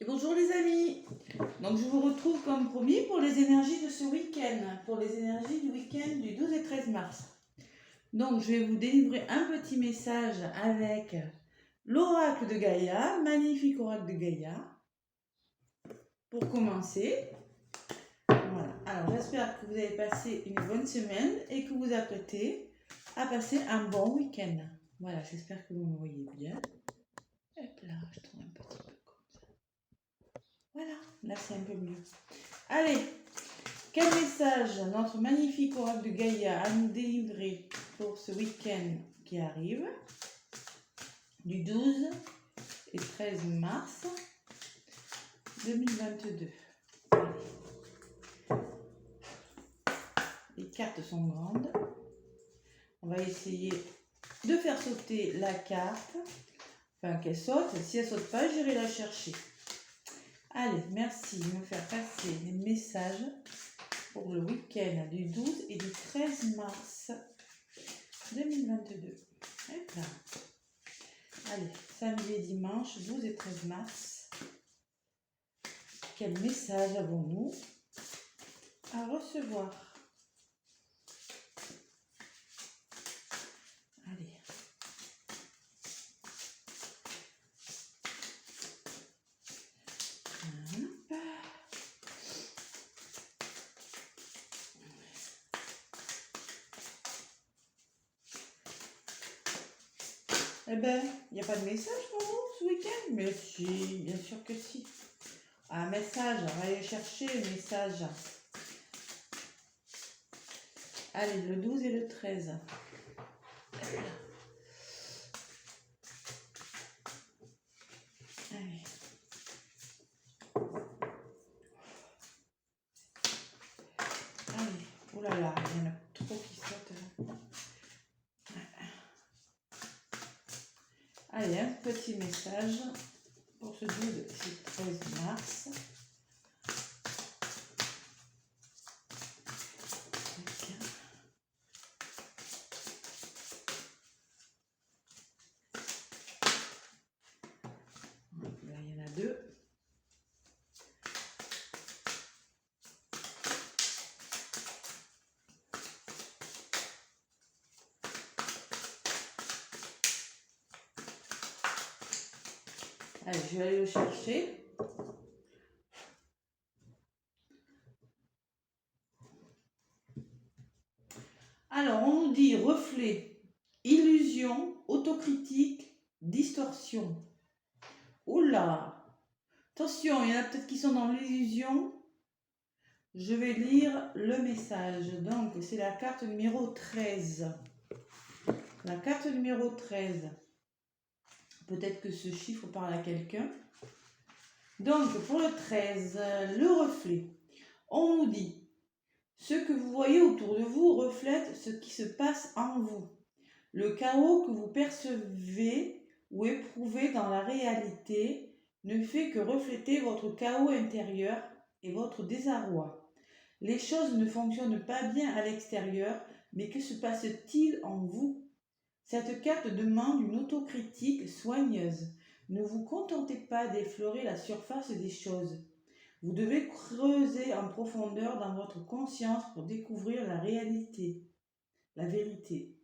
Et bonjour les amis, donc je vous retrouve comme promis pour les énergies de ce week-end, pour les énergies du week-end du 12 et 13 mars. Donc je vais vous délivrer un petit message avec l'oracle de Gaïa, magnifique oracle de Gaïa, pour commencer. Voilà, alors j'espère que vous avez passé une bonne semaine et que vous apprêtez à passer un bon week-end. Voilà, j'espère que vous me voyez bien. Hop là, je tourne un petit peu comme ça. Voilà, là c'est un peu mieux. Allez, quel message notre magnifique oracle de Gaïa a nous délivré pour ce week-end qui arrive, du 12 et 13 mars 2022. Allez. Les cartes sont grandes. On va essayer de faire sauter la carte. Enfin, qu'elle saute. Si elle ne saute pas, j'irai la chercher. Allez, merci de me faire passer les messages pour le week-end du 12 et du 13 mars 2022. Hop là. Allez, samedi et dimanche, 12 et 13 mars. Quel message avons-nous à recevoir? Allez. Eh ben, il n'y a pas de message pour vous ce week-end? Mais si, bien sûr que si. Un message, on va aller chercher le message. Allez, le 12 et le 13. Allez. Allez, oh là là, il y en a trop qui sautent là. Allez, un petit message pour ce 12 et 13 mars. Là, il y en a deux. Allez, je vais aller le chercher. Alors, on nous dit reflet, illusion, autocritique, distorsion. Oula! Attention, il y en a peut-être qui sont dans l'illusion. Je vais lire le message. Donc, c'est la carte numéro 13. La carte numéro 13. Peut-être que ce chiffre parle à quelqu'un. Donc, pour le 13, le reflet. On nous dit, ce que vous voyez autour de vous reflète ce qui se passe en vous. Le chaos que vous percevez ou éprouvez dans la réalité ne fait que refléter votre chaos intérieur et votre désarroi. Les choses ne fonctionnent pas bien à l'extérieur, mais que se passe-t-il en vous? Cette carte demande une autocritique soigneuse. Ne vous contentez pas d'effleurer la surface des choses. Vous devez creuser en profondeur dans votre conscience pour découvrir la réalité, la vérité.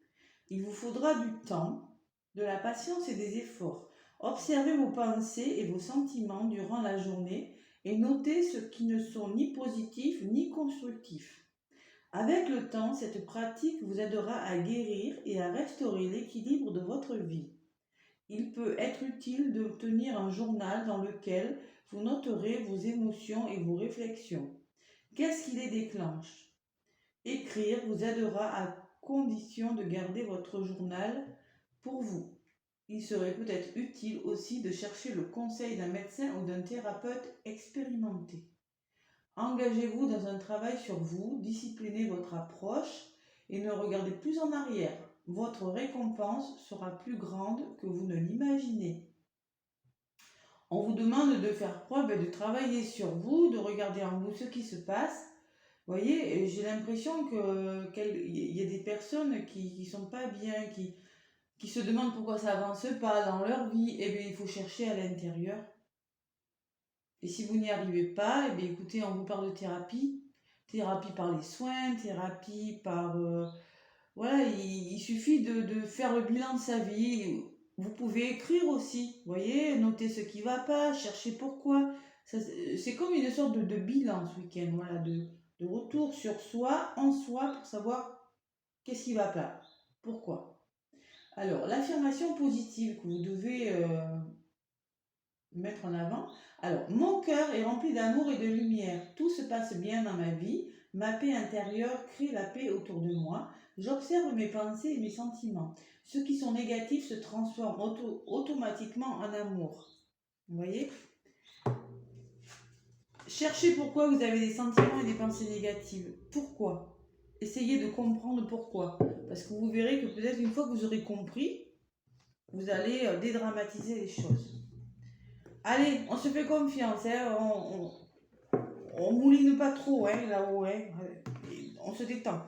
Il vous faudra du temps, de la patience et des efforts. Observez vos pensées et vos sentiments durant la journée et notez ce qui ne sont ni positifs ni constructifs. Avec le temps, cette pratique vous aidera à guérir et à restaurer l'équilibre de votre vie. Il peut être utile de tenir un journal dans lequel vous noterez vos émotions et vos réflexions. Qu'est-ce qui les déclenche? Écrire vous aidera à condition de garder votre journal pour vous. Il serait peut-être utile aussi de chercher le conseil d'un médecin ou d'un thérapeute expérimenté. Engagez-vous dans un travail sur vous, disciplinez votre approche et ne regardez plus en arrière. Votre récompense sera plus grande que vous ne l'imaginez. On vous demande de faire preuve et de travailler sur vous, de regarder en vous ce qui se passe. Vous voyez, j'ai l'impression qu'il y a des personnes qui ne sont pas bien, qui se demandent pourquoi ça avance pas dans leur vie. Eh bien, il faut chercher à l'intérieur. Et si vous n'y arrivez pas, eh bien, écoutez, on vous parle de thérapie. Thérapie par les soins, thérapie par... voilà, il suffit de faire le bilan de sa vie. Vous pouvez écrire aussi, vous voyez, noter ce qui ne va pas, chercher pourquoi. C'est comme une sorte de bilan ce week-end, voilà, de retour sur soi, en soi, pour savoir qu'est-ce qui ne va pas, pourquoi. Alors, l'affirmation positive que vous devez mettre en avant. Alors, mon cœur est rempli d'amour et de lumière. Tout se passe bien dans ma vie. Ma paix intérieure crée la paix autour de moi. J'observe mes pensées et mes sentiments. Ceux qui sont négatifs se transforment automatiquement en amour. Vous voyez? Cherchez pourquoi vous avez des sentiments et des pensées négatives. Pourquoi? Essayez de comprendre pourquoi. Parce que vous verrez que peut-être une fois que vous aurez compris, vous allez dédramatiser les choses. Allez, on se fait confiance, hein, on mouline pas trop, hein, là-haut, hein, on se détend.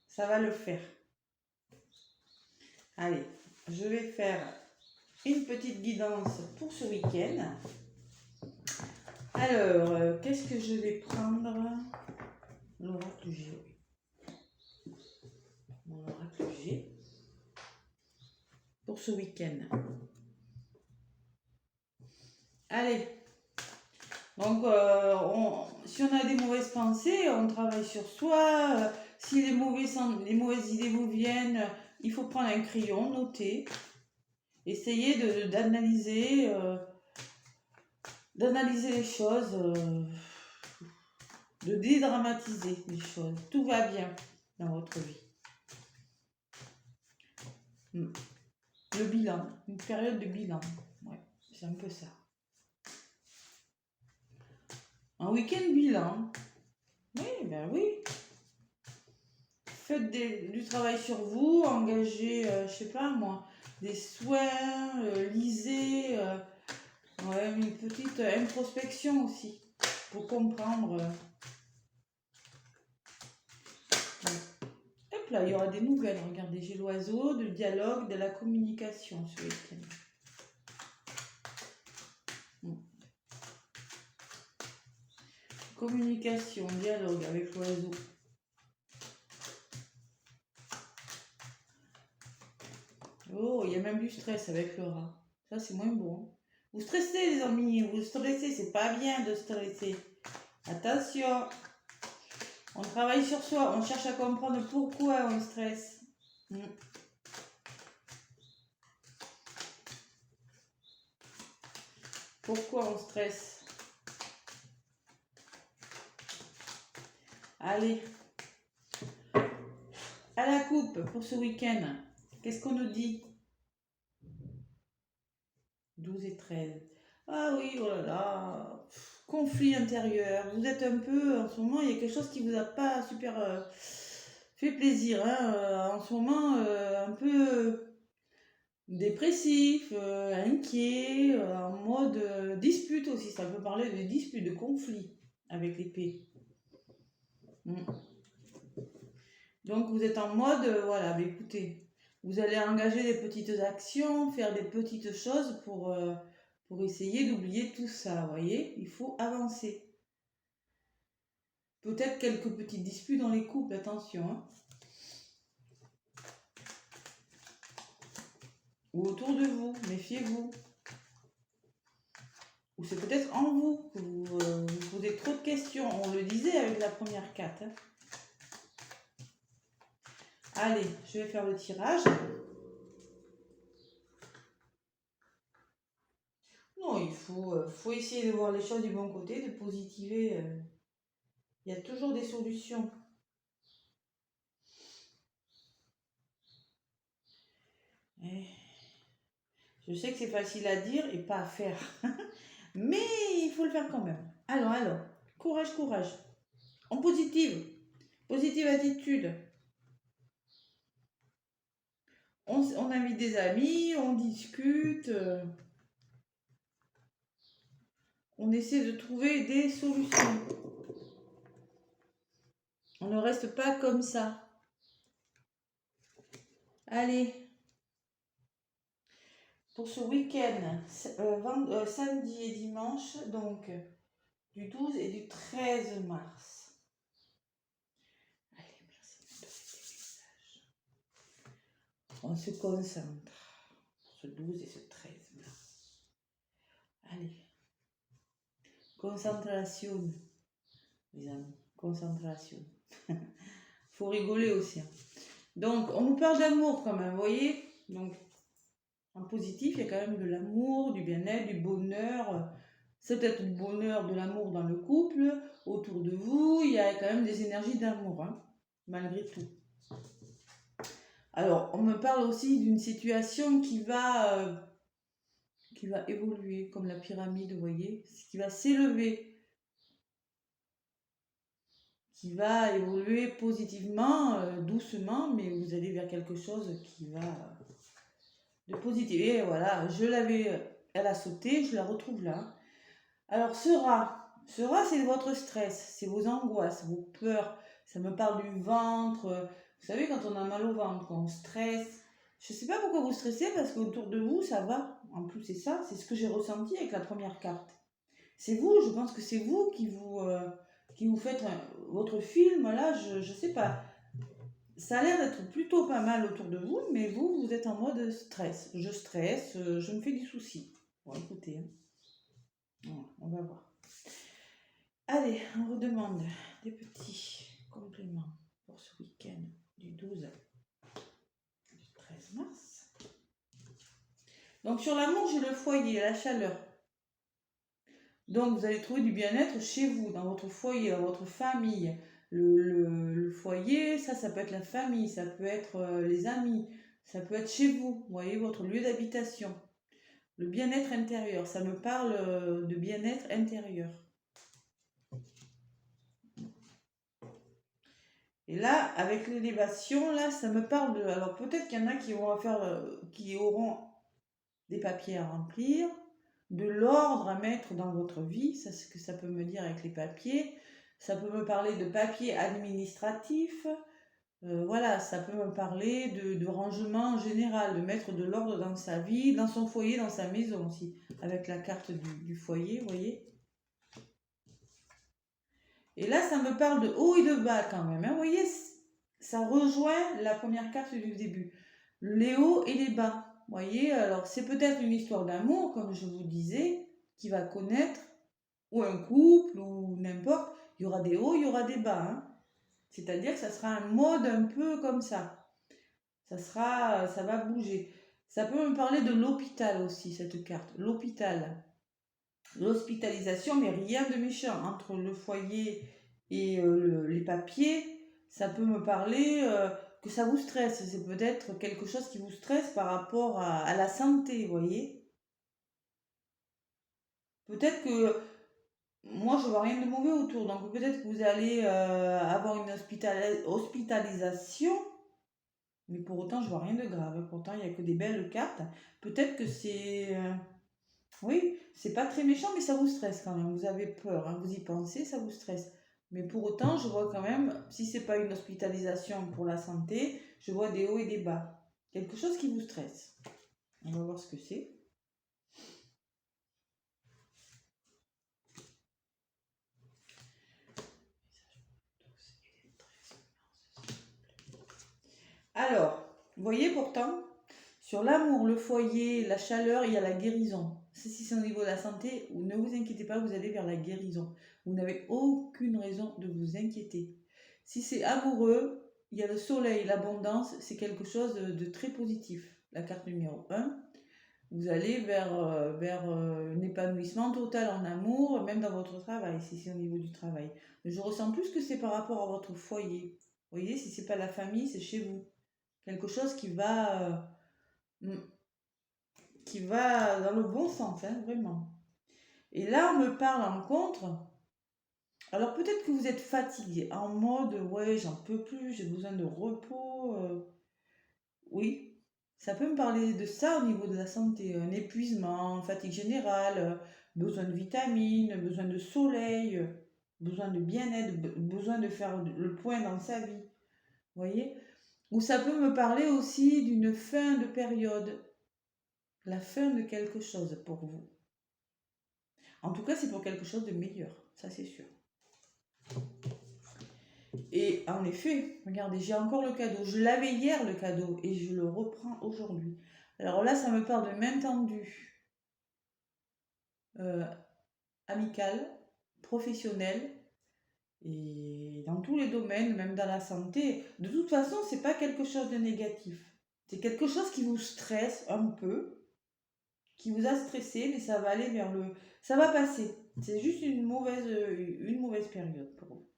Ça va le faire. Allez, je vais faire une petite guidance pour ce week-end. Alors, qu'est-ce que je vais prendre? L'oracle G. Mon oracle G pour ce week-end. Allez. Donc, si on a des mauvaises pensées, on travaille sur soi. Si les mauvaises idées vous viennent, il faut prendre un crayon, noter. Essayez d'analyser les choses, de dédramatiser les choses. Tout va bien dans votre vie. Le bilan, une période de bilan. Ouais, c'est un peu ça. Un week-end bilan. Oui, ben oui. Faites du travail sur vous, engagez, je sais pas moi, des soins, lisez, ouais, une petite introspection aussi, pour comprendre. Hop là, il y aura des nouvelles, regardez, j'ai l'oiseau, du dialogue, de la communication ce week-end. Communication, dialogue avec l'oiseau. Oh, il y a même du stress avec le rat. Ça, c'est moins bon. Vous stressez, les amis. Vous stressez. C'est pas bien de stresser. Attention. On travaille sur soi. On cherche à comprendre pourquoi on stresse. Pourquoi on stresse? Allez. À la coupe pour ce week-end. Qu'est-ce qu'on nous dit? 12 et 13. Ah oui, oh là là. Conflit intérieur. Vous êtes un peu, en ce moment, il y a quelque chose qui vous a pas super fait plaisir. Hein, en ce moment, un peu dépressif, inquiet, en mode dispute aussi. Ça peut parler de dispute, de conflit avec l'épée. Donc vous êtes en mode, voilà, mais écoutez, vous allez engager des petites actions, faire des petites choses pour essayer d'oublier tout ça, vous voyez. Il faut avancer. Peut-être quelques petites disputes dans les couples, attention. Hein. Ou autour de vous, méfiez-vous. Ou c'est peut-être en vous que vous posez trop de questions. On le disait avec la première carte. Hein. Allez, je vais faire le tirage. Non, il faut essayer de voir les choses du bon côté, de positiver. Il y a toujours des solutions. Je sais que c'est facile à dire et pas à faire. Mais il faut le faire quand même. Alors, courage, courage. En positive. Positive attitude. On invite des amis, on discute. On essaie de trouver des solutions. On ne reste pas comme ça. Allez. pour ce week-end, samedi et dimanche, donc du 12 et du 13 mars. Allez, merci de donner des messages. On se concentre. Ce 12 et ce 13 mars. Allez. Concentration, les amis. Concentration. Faut rigoler aussi. Hein. Donc, on nous parle d'amour quand même, vous voyez. Donc, en positif, il y a quand même de l'amour, du bien-être, du bonheur. C'est peut-être du bonheur, de l'amour dans le couple, autour de vous. Il y a quand même des énergies d'amour, hein, malgré tout. Alors, on me parle aussi d'une situation qui va évoluer, comme la pyramide, vous voyez, qui va s'élever, qui va évoluer positivement, doucement, mais vous allez vers quelque chose qui va de positif. Et voilà, elle a sauté, je la retrouve là. Alors, sera, c'est votre stress, c'est vos angoisses, vos peurs. Ça me parle du ventre. Vous savez, quand on a mal au ventre, quand on stresse. Je ne sais pas pourquoi vous stressez, parce qu'autour de vous, ça va. En plus, c'est ça, c'est ce que j'ai ressenti avec la première carte. C'est vous, je pense que c'est vous qui vous faites votre film, là, je ne sais pas. Ça a l'air d'être plutôt pas mal autour de vous, mais vous êtes en mode stress. Je stresse, je me fais du souci. Bon, écoutez, hein. Voilà, on va voir. Allez, on vous demande des petits compléments pour ce week-end du 12 du 13 mars. Donc sur l'amour, j'ai le foyer, la chaleur. Donc vous allez trouver du bien-être chez vous, dans votre foyer, dans votre famille. Le foyer, ça peut être la famille, ça peut être les amis, ça peut être chez vous, vous voyez, votre lieu d'habitation. Le bien-être intérieur, ça me parle de bien-être intérieur. Et là, avec l'élévation, là, ça me parle de... Alors peut-être qu'il y en a qui auront des papiers à remplir, de l'ordre à mettre dans votre vie, c'est ce que ça peut me dire avec les papiers. Ça peut me parler de papiers administratifs. Voilà, ça peut me parler de rangement en général, de mettre de l'ordre dans sa vie, dans son foyer, dans sa maison aussi, avec la carte du foyer, vous voyez. Et là, ça me parle de haut et de bas quand même. Hein, vous voyez, ça rejoint la première carte du début. Les hauts et les bas. Vous voyez, alors c'est peut-être une histoire d'amour, comme je vous disais, qui va connaître, ou un couple, ou n'importe. Il y aura des hauts, il y aura des bas. Hein. C'est-à-dire que ça sera un mode un peu comme ça. Ça va bouger. Ça peut me parler de l'hôpital aussi, cette carte. L'hôpital. L'hospitalisation, mais rien de méchant. Entre le foyer et les papiers, ça peut me parler que ça vous stresse. C'est peut-être quelque chose qui vous stresse par rapport à la santé, vous voyez. Peut-être que moi, je vois rien de mauvais autour. Donc peut-être que vous allez avoir une hospitalisation, mais pour autant, je vois rien de grave. Pourtant, il n'y a que des belles cartes. Peut-être que c'est... oui, c'est pas très méchant, mais ça vous stresse quand même. Vous avez peur, hein, vous y pensez, ça vous stresse. Mais pour autant, je vois quand même, si c'est pas une hospitalisation pour la santé, je vois des hauts et des bas. Quelque chose qui vous stresse. On va voir ce que c'est. Alors, vous voyez pourtant, sur l'amour, le foyer, la chaleur, il y a la guérison. Si c'est au niveau de la santé, ne vous inquiétez pas, vous allez vers la guérison. Vous n'avez aucune raison de vous inquiéter. Si c'est amoureux, il y a le soleil, l'abondance, c'est quelque chose de très positif. La carte numéro 1, vous allez vers un épanouissement total en amour, même dans votre travail, si c'est au niveau du travail. Mais je ressens plus que c'est par rapport à votre foyer. Vous voyez, si c'est pas la famille, c'est chez vous. Quelque chose qui va dans le bon sens, hein, vraiment. Et là, on me parle en contre. Alors peut-être que vous êtes fatigué, en mode ouais, j'en peux plus, j'ai besoin de repos. Oui, ça peut me parler de ça au niveau de la santé, un épuisement, fatigue générale, besoin de vitamines, besoin de soleil, besoin de bien-être, besoin de faire le point dans sa vie. Vous voyez? Ou ça peut me parler aussi d'une fin de période. la fin de quelque chose pour vous. En tout cas, c'est pour quelque chose de meilleur, ça c'est sûr. Et en effet, regardez, j'ai encore le cadeau. Je l'avais hier le cadeau et je le reprends aujourd'hui. Alors là, ça me parle de main tendue, amicale, professionnelle et dans tous les domaines, même dans la santé. De toute façon, c'est pas quelque chose de négatif. C'est quelque chose qui vous stresse un peu, qui vous a stressé, mais ça va aller vers le... Ça va passer. C'est juste une mauvaise période pour vous.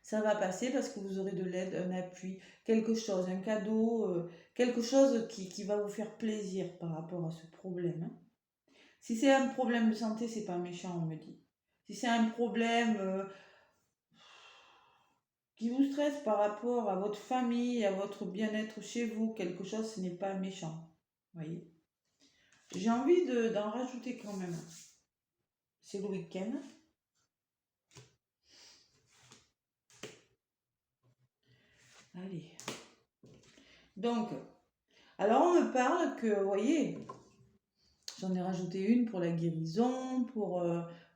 Ça va passer parce que vous aurez de l'aide, un appui, quelque chose, un cadeau, quelque chose qui va vous faire plaisir par rapport à ce problème. Hein. Si c'est un problème de santé, c'est pas méchant, on me dit. Si c'est un problème qui vous stresse par rapport à votre famille, à votre bien-être chez vous, quelque chose, ce n'est pas méchant. Vous voyez? J'ai envie d'en rajouter quand même. C'est le week-end. Allez. Donc, alors on me parle que, vous voyez, j'en ai rajouté une pour la guérison, pour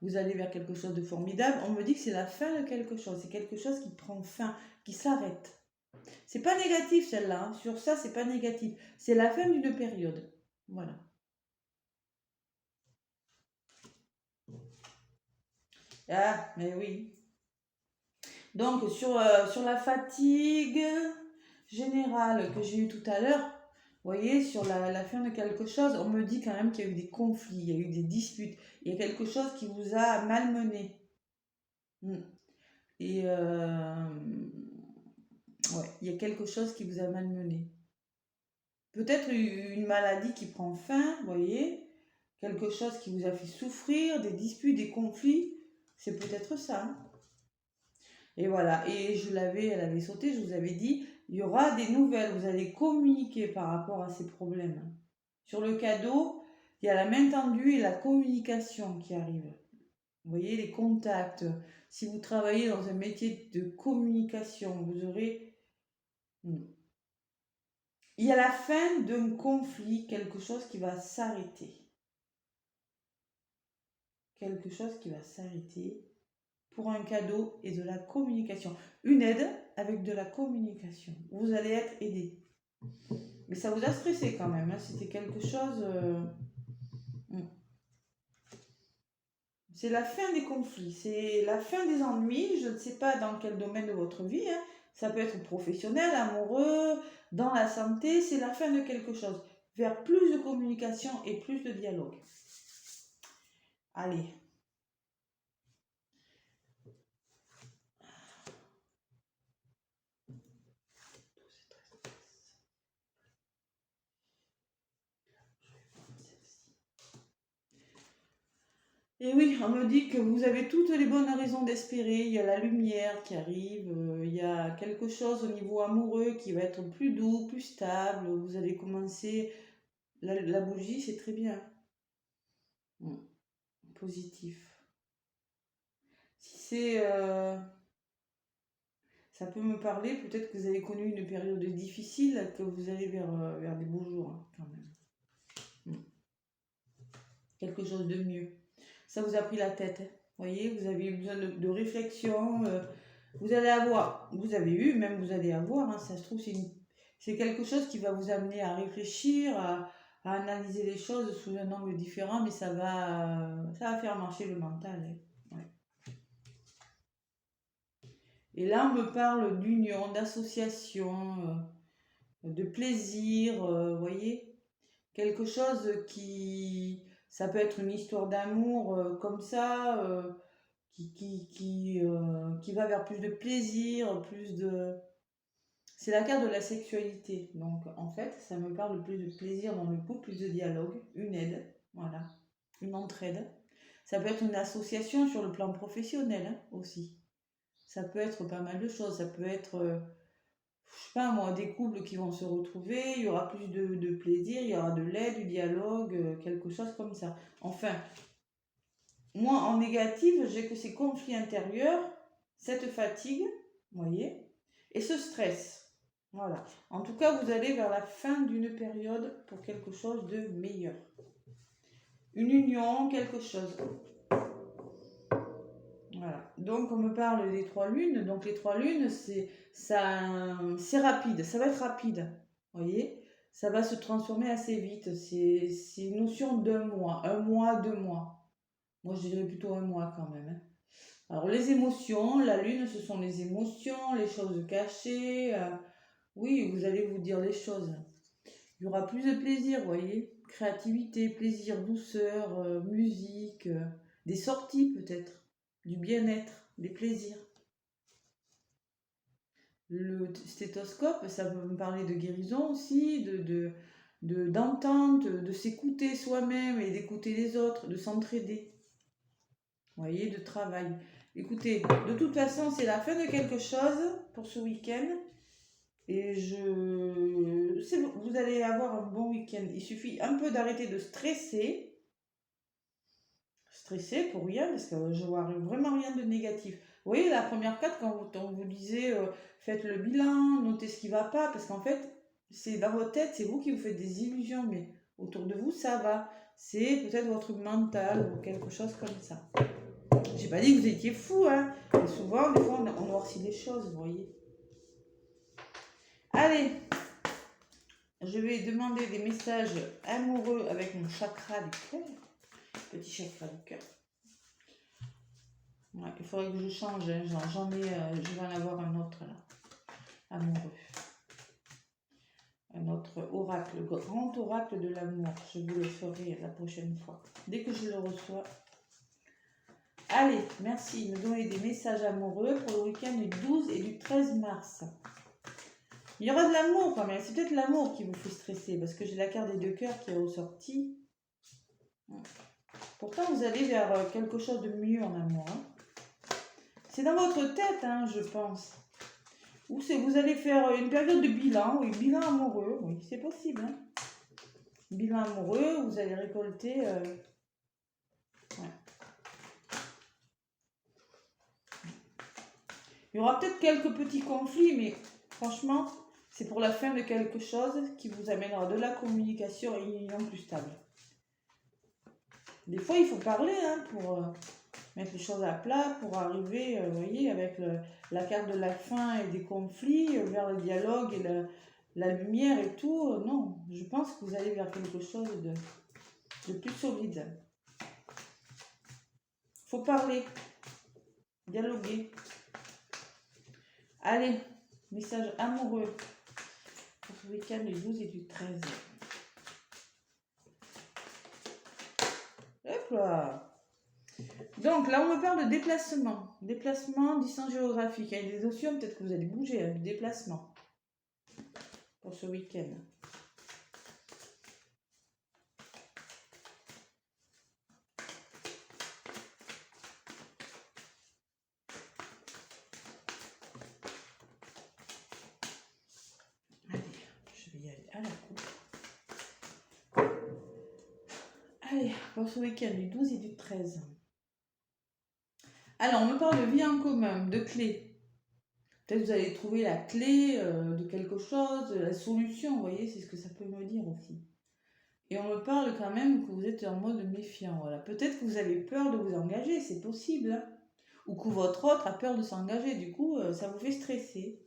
vous aller vers quelque chose de formidable. On me dit que c'est la fin de quelque chose. C'est quelque chose qui prend fin, qui s'arrête. C'est pas négatif celle-là. Hein. Sur ça, c'est pas négatif. C'est la fin d'une période. Voilà. Ah, mais oui. Donc, sur la fatigue générale que j'ai eue tout à l'heure, vous voyez, sur la fin de quelque chose, on me dit quand même qu'il y a eu des conflits, il y a eu des disputes, il y a quelque chose qui vous a malmené. Et ouais, il y a quelque chose qui vous a malmené. Peut-être une maladie qui prend fin, vous voyez, quelque chose qui vous a fait souffrir, des disputes, des conflits, c'est peut-être ça. Hein. Et voilà, et elle avait sauté, je vous avais dit, il y aura des nouvelles, vous allez communiquer par rapport à ces problèmes. Sur le cadeau, il y a la main tendue et la communication qui arrivent. Vous voyez, les contacts. Si vous travaillez dans un métier de communication, vous aurez... Il y a la fin d'un conflit, quelque chose qui va s'arrêter. Quelque chose qui va s'arrêter pour un cadeau et de la communication. Une aide avec de la communication. Vous allez être aidé. Mais ça vous a stressé quand même. Hein. C'était quelque chose... C'est la fin des conflits, c'est la fin des ennuis. Je ne sais pas dans quel domaine de votre vie. Hein. Ça peut être professionnel, amoureux, dans la santé. C'est la fin de quelque chose. Vers plus de communication et plus de dialogue. Allez. Et oui, on me dit que vous avez toutes les bonnes raisons d'espérer. Il y a la lumière qui arrive, il y a quelque chose au niveau amoureux qui va être plus doux, plus stable. Vous allez commencer. La bougie, c'est très bien. Positif. Si c'est. Ça peut me parler, peut-être que vous avez connu une période difficile, que vous allez vers des beaux jours, hein, quand même. Quelque chose de mieux. Ça vous a pris la tête. Hein. Vous voyez, vous avez eu besoin de réflexion. Vous allez avoir, vous avez eu, même vous allez avoir, hein, ça se trouve, c'est quelque chose qui va vous amener à réfléchir, à analyser les choses sous un angle différent, mais ça va faire marcher le mental. Hein. Ouais. Et là, on me parle d'union, d'association, de plaisir, vous voyez, quelque chose qui... Ça peut être une histoire d'amour comme ça, qui va vers plus de plaisir, plus de... C'est la carte de la sexualité. Donc, en fait, ça me parle de plus de plaisir dans le couple, plus de dialogue, une aide, voilà, une entraide. Ça peut être une association sur le plan professionnel hein, aussi. Ça peut être pas mal de choses. Ça peut être, je sais pas moi, des couples qui vont se retrouver. Il y aura plus de plaisir, il y aura de l'aide, du dialogue, quelque chose comme ça. Enfin, moi, en négatif, j'ai que ces conflits intérieurs, cette fatigue, vous voyez, et ce stress. Voilà. En tout cas, vous allez vers la fin d'une période pour quelque chose de meilleur. Une union, quelque chose. Voilà. Donc, on me parle des 3 lunes. Donc, les 3 lunes, c'est rapide. Ça va être rapide. Vous voyez? Ça va se transformer assez vite. C'est une notion d'un mois. 1 mois, 2 mois. Moi, je dirais plutôt 1 mois quand même, hein. Alors, les émotions, la lune, ce sont les émotions, les choses cachées. Oui, vous allez vous dire les choses. Il y aura plus de plaisir, vous voyez. Créativité, plaisir, douceur, musique, des sorties peut-être, du bien-être, des plaisirs. Le stéthoscope, ça peut me parler de guérison aussi, d'entente, de s'écouter soi-même et d'écouter les autres, de s'entraider. Vous voyez, de travail. Écoutez, de toute façon, c'est la fin de quelque chose pour ce week-end. Et vous allez avoir un bon week-end. Il suffit un peu d'arrêter de stresser. Stresser pour rien, parce que je vois vraiment rien de négatif. Vous voyez, la première carte, quand on vous disait faites le bilan, notez ce qui ne va pas, parce qu'en fait, c'est dans votre tête, c'est vous qui vous faites des illusions, mais autour de vous, ça va. C'est peut-être votre mental ou quelque chose comme ça. J'ai pas dit que vous étiez fou, hein. Mais souvent, des fois, on noircit les choses, vous voyez. Allez, je vais demander des messages amoureux avec mon chakra du cœur. Petit chakra du cœur. Ouais, il faudrait que je change, hein. Je vais en avoir un autre là. Amoureux. Un autre oracle, le grand oracle de l'amour. Je vous le ferai la prochaine fois. Dès que je le reçois. Allez, merci de me donner des messages amoureux pour le week-end du 12 et du 13 mars. Il y aura de l'amour quand même. C'est peut-être l'amour qui vous fait stresser parce que j'ai la carte des 2 cœurs qui est ressortie. Pourtant, vous allez vers quelque chose de mieux en amour. Hein. C'est dans votre tête, hein, je pense. Ou c'est vous allez faire une période de bilan, oui, bilan amoureux, oui, c'est possible. Hein. Bilan amoureux, vous allez récolter. Ouais. Il y aura peut-être quelques petits conflits, mais franchement, c'est pour la fin de quelque chose qui vous amènera de la communication et une union plus stable. Des fois, il faut parler hein, pour mettre les choses à plat, pour arriver, vous voyez, avec la carte de la fin et des conflits, vers le dialogue et la lumière et tout. Non, je pense que vous allez vers quelque chose de plus solide. Faut parler, dialoguer. Allez, message amoureux pour ce week-end du 12 et du 13. Hop là. Donc là, on me parle de déplacement. Déplacement, distance géographique. Il y a des notions, peut-être que vous allez bouger, hein, déplacement pour ce week-end. Allez, je vais y aller à la coupe. Allez, pour ce week-end du 12 et du 13. Alors, on me parle de vie en commun, de clés. Peut-être que vous allez trouver la clé de quelque chose, la solution, vous voyez, c'est ce que ça peut me dire aussi. Et on me parle quand même que vous êtes en mode méfiant, voilà. Peut-être que vous avez peur de vous engager, c'est possible. Hein. Ou que votre autre a peur de s'engager, du coup, ça vous fait stresser.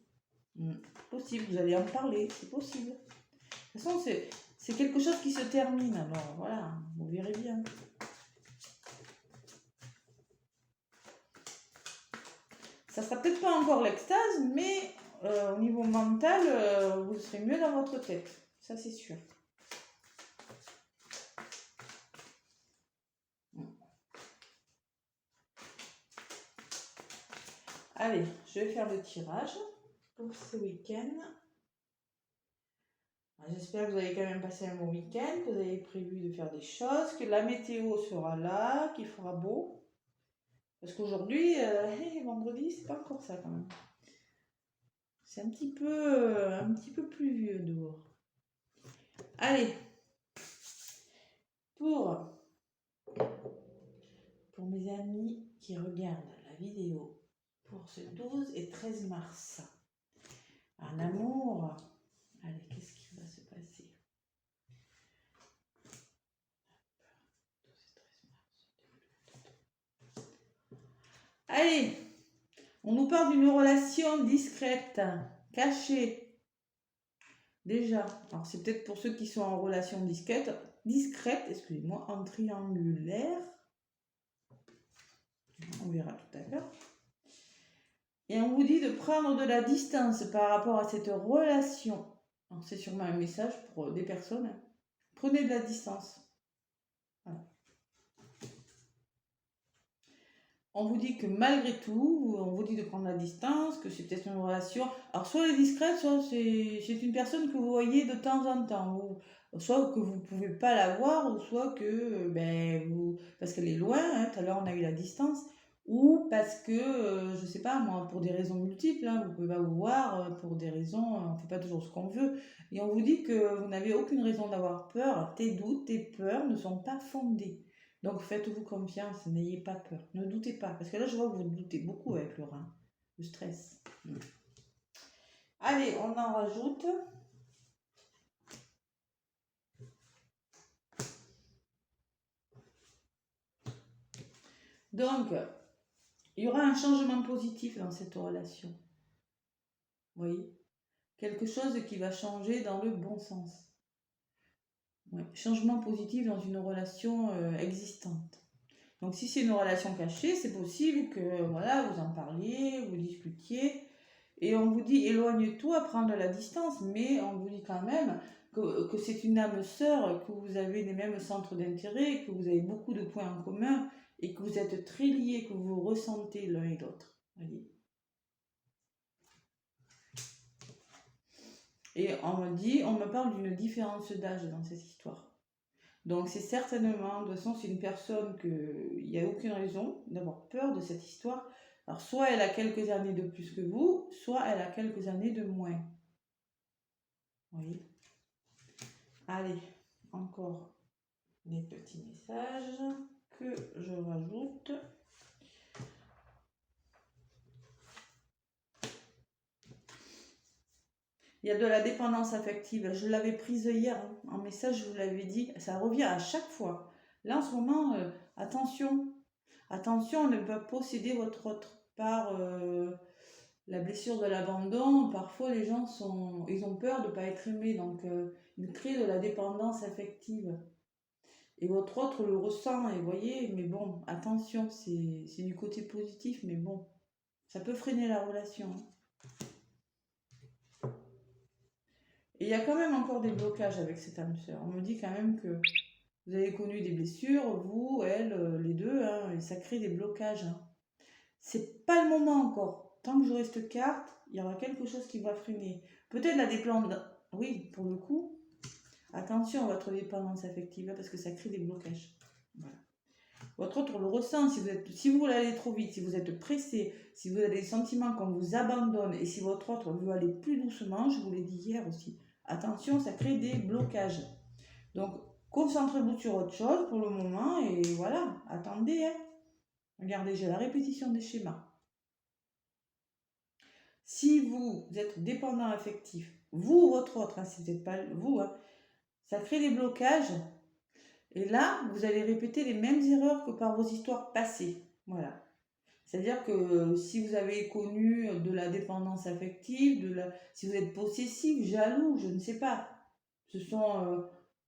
Possible, vous allez en parler, c'est possible. De toute façon, c'est quelque chose qui se termine, alors voilà, vous verrez bien. Ça sera peut-être pas encore l'extase, mais au niveau mental, vous serez mieux dans votre tête. Ça, c'est sûr. Allez, je vais faire le tirage pour ce week-end. J'espère que vous allez quand même passer un bon week-end, que vous avez prévu de faire des choses, que la météo sera là, qu'il fera beau. Parce qu'aujourd'hui, vendredi, c'est pas encore ça quand même. C'est un petit peu pluvieux dehors. Allez, pour mes amis qui regardent la vidéo pour ce 12 et 13 mars. En amour. Allez, qu'est-ce qui va se passer? Allez, on nous parle d'une relation discrète, cachée. Déjà, alors c'est peut-être pour ceux qui sont en relation discrète, excusez-moi, en triangulaire. On verra tout à l'heure. Et on vous dit de prendre de la distance par rapport à cette relation. C'est sûrement un message pour des personnes. Prenez de la distance. Voilà. On vous dit que malgré tout, on vous dit de prendre la distance, que c'est peut-être une relation. Alors soit elle est discrète, soit c'est une personne que vous voyez de temps en temps. Ou soit que vous ne pouvez pas la voir, ou soit que parce qu'elle est loin, hein, tout à l'heure on a eu la distance, ou parce que, je ne sais pas moi, pour des raisons multiples, hein, vous ne pouvez pas vous voir, pour des raisons, on ne fait pas toujours ce qu'on veut. Et on vous dit que vous n'avez aucune raison d'avoir peur, tes doutes, tes peurs ne sont pas fondés. Donc faites-vous confiance, n'ayez pas peur, ne doutez pas, parce que là je vois que vous doutez beaucoup avec le rein, le stress. Allez, on en rajoute. Donc, il y aura un changement positif dans cette relation. Vous voyez? Quelque chose qui va changer dans le bon sens. Ouais. Changement positif dans une relation existante. Donc si c'est une relation cachée, c'est possible que voilà, vous en parliez, vous discutiez, et on vous dit éloigne-toi, prendre de la distance, mais on vous dit quand même que c'est une âme sœur, que vous avez les mêmes centres d'intérêt, que vous avez beaucoup de points en commun, et que vous êtes très liés, que vous ressentez l'un et l'autre. Voyez. Et on me parle d'une différence d'âge dans cette histoire. Donc c'est certainement, de toute façon, c'est une personne il n'y a aucune raison d'avoir peur de cette histoire. Alors soit elle a quelques années de plus que vous, soit elle a quelques années de moins. Oui. Allez, encore des petits messages que je rajoute. Il y a de la dépendance affective. Je l'avais prise hier en message, je vous l'avais dit. Ça revient à chaque fois. Là, en ce moment, attention. Attention à ne pas posséder votre autre. Par la blessure de l'abandon, parfois les gens ils ont peur de ne pas être aimés. Donc, ils créent de la dépendance affective. Et votre autre le ressent. Et vous voyez, mais bon, attention, c'est du côté positif. Mais bon, ça peut freiner la relation. Et il y a quand même encore des blocages avec cette âme sœur. On me dit quand même que vous avez connu des blessures, vous, elle, les deux, hein, et ça crée des blocages. Hein. C'est pas le moment encore. Tant que j'aurai cette carte, il y aura quelque chose qui va freiner. Peut-être la dépendance. Oui, pour le coup, attention à votre dépendance affective, parce que ça crée des blocages. Voilà. Votre autre le ressent si vous allez trop vite, si vous êtes pressé, si vous avez des sentiments qu'on vous abandonne, et si votre autre veut aller plus doucement, je vous l'ai dit hier aussi. Attention, ça crée des blocages. Donc, concentrez-vous sur autre chose pour le moment et voilà, attendez. Hein. Regardez, j'ai la répétition des schémas. Si vous êtes dépendant affectif, vous ou votre autre, hein, c'est peut-être pas vous, hein, ça crée des blocages. Et là, vous allez répéter les mêmes erreurs que par vos histoires passées. Voilà. C'est-à-dire que si vous avez connu de la dépendance affective, si vous êtes possessif, jaloux, je ne sais pas,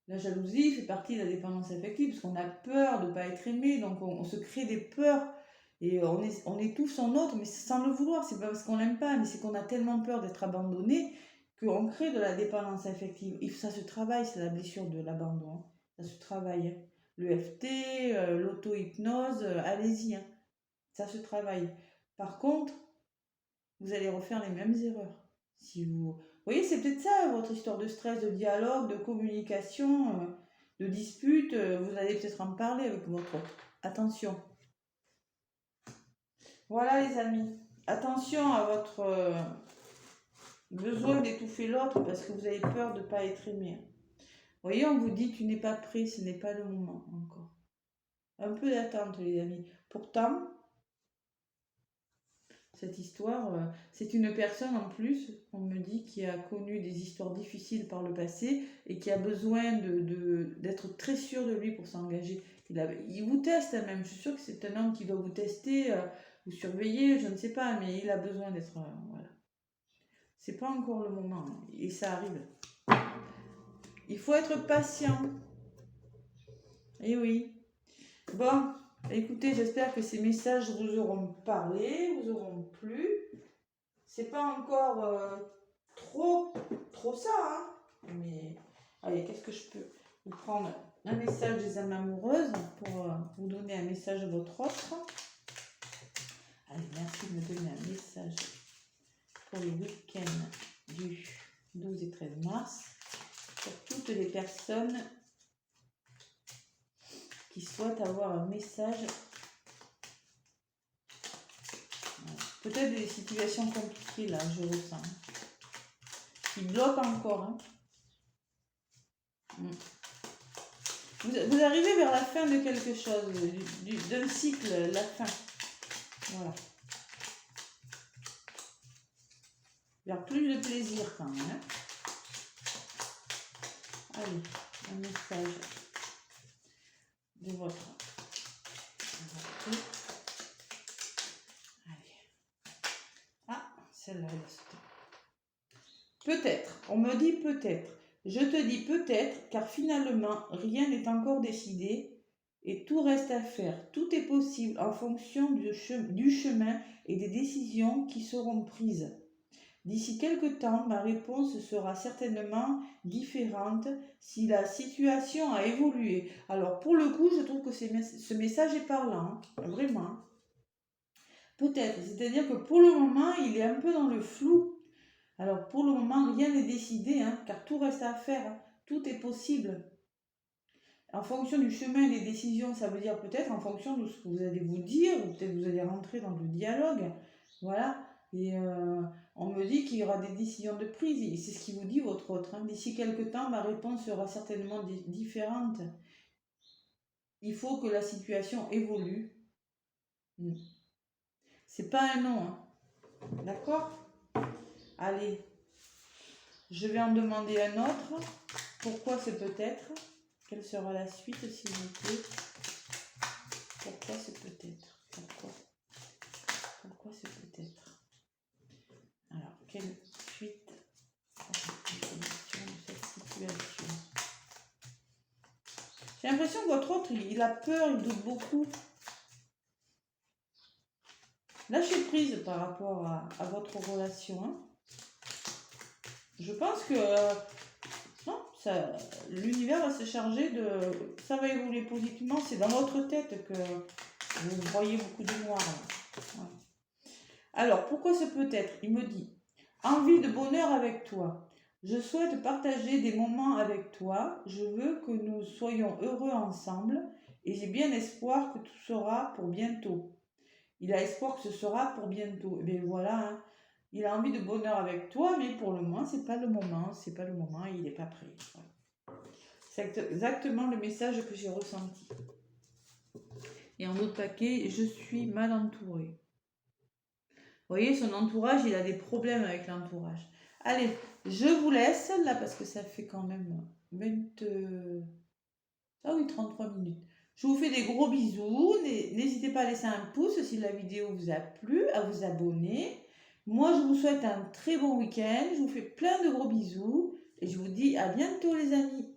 la jalousie fait partie de la dépendance affective parce qu'on a peur de ne pas être aimé, donc on se crée des peurs et on étouffe son autre, mais sans le vouloir, c'est pas parce qu'on l'aime pas, mais c'est qu'on a tellement peur d'être abandonné qu'on crée de la dépendance affective. Et ça se travaille, c'est la blessure de l'abandon, hein. Ça se travaille. Hein. Le FT, l'auto-hypnose, allez-y. Hein. Ça se travaille. Par contre, vous allez refaire les mêmes erreurs. Vous voyez, c'est peut-être ça, votre histoire de stress, de dialogue, de communication, de dispute. Vous allez peut-être en parler avec votre autre. Attention. Voilà les amis. Attention à votre besoin d'étouffer l'autre parce que vous avez peur de ne pas être aimé. Vous voyez, on vous dit tu n'es pas prêt, ce n'est pas le moment encore. Un peu d'attente les amis. Pourtant, cette histoire. C'est une personne en plus, on me dit, qui a connu des histoires difficiles par le passé et qui a besoin d'être très sûr de lui pour s'engager. Il vous teste même, je suis sûre que c'est un homme qui doit vous tester, vous surveiller, je ne sais pas, mais il a besoin d'être... voilà. C'est pas encore le moment, hein, et ça arrive. Il faut être patient. Et oui. Bon, écoutez, j'espère que ces messages vous auront parlé, vous auront plu. C'est pas encore trop ça, hein. Mais allez, qu'est-ce que je peux vous prendre un message des âmes amoureuses pour vous donner un message de votre offre. Allez, merci de me donner un message pour le week-end du 12 et 13 mars pour toutes les personnes qui souhaitent avoir un message. Peut-être des situations compliquées là, je ressens. Qui bloquent encore. Hein. Vous arrivez vers la fin de quelque chose, d'un cycle, la fin. Voilà. Vers plus de plaisir quand même. Hein. Allez, un message de votre... Celle-là, elle a sauté. Peut-être, on me dit peut-être. Je te dis peut-être, car finalement, rien n'est encore décidé et tout reste à faire. Tout est possible en fonction du chemin et des décisions qui seront prises. D'ici quelque temps, ma réponse sera certainement différente si la situation a évolué. Alors, pour le coup, je trouve que ce message est parlant, vraiment. Peut-être, c'est-à-dire que pour le moment, il est un peu dans le flou. Alors pour le moment, rien n'est décidé, hein, car tout reste à faire, hein. Tout est possible. En fonction du chemin et des décisions, ça veut dire peut-être en fonction de ce que vous allez vous dire, ou peut-être vous allez rentrer dans le dialogue. Voilà, et on me dit qu'il y aura des décisions de prise, et c'est ce qui vous dit votre autre. Hein. D'ici quelques temps, ma réponse sera certainement différente. Il faut que la situation évolue. C'est pas un non, hein. D'accord ? Allez, je vais en demander un autre. Pourquoi c'est peut-être ? Quelle sera la suite, s'il vous plaît ? Pourquoi c'est peut-être ? Pourquoi c'est peut-être ? Alors, quelle suite à cette situation ? J'ai l'impression que votre autre, il a peur, il doute beaucoup. Lâchez prise par rapport à votre relation. Hein. Je pense que non, l'univers va se charger de... Ça va évoluer positivement. C'est dans votre tête que vous voyez beaucoup de noir. Voilà. Alors, pourquoi ce peut-être ? Il me dit, envie de bonheur avec toi. Je souhaite partager des moments avec toi. Je veux que nous soyons heureux ensemble. Et j'ai bien espoir que tout sera pour bientôt. Il a espoir que ce sera pour bientôt. Et bien voilà, hein. Il a envie de bonheur avec toi, mais pour le moment, c'est pas le moment. C'est pas le moment, il n'est pas prêt. Voilà. C'est exactement le message que j'ai ressenti. Et en autre paquet, je suis mal entourée. Vous voyez, son entourage, il a des problèmes avec l'entourage. Allez, je vous laisse là parce que ça fait quand même 33 minutes. Je vous fais des gros bisous. N'hésitez pas à laisser un pouce si la vidéo vous a plu, à vous abonner. Moi, je vous souhaite un très bon week-end. Je vous fais plein de gros bisous. Et je vous dis à bientôt les amis.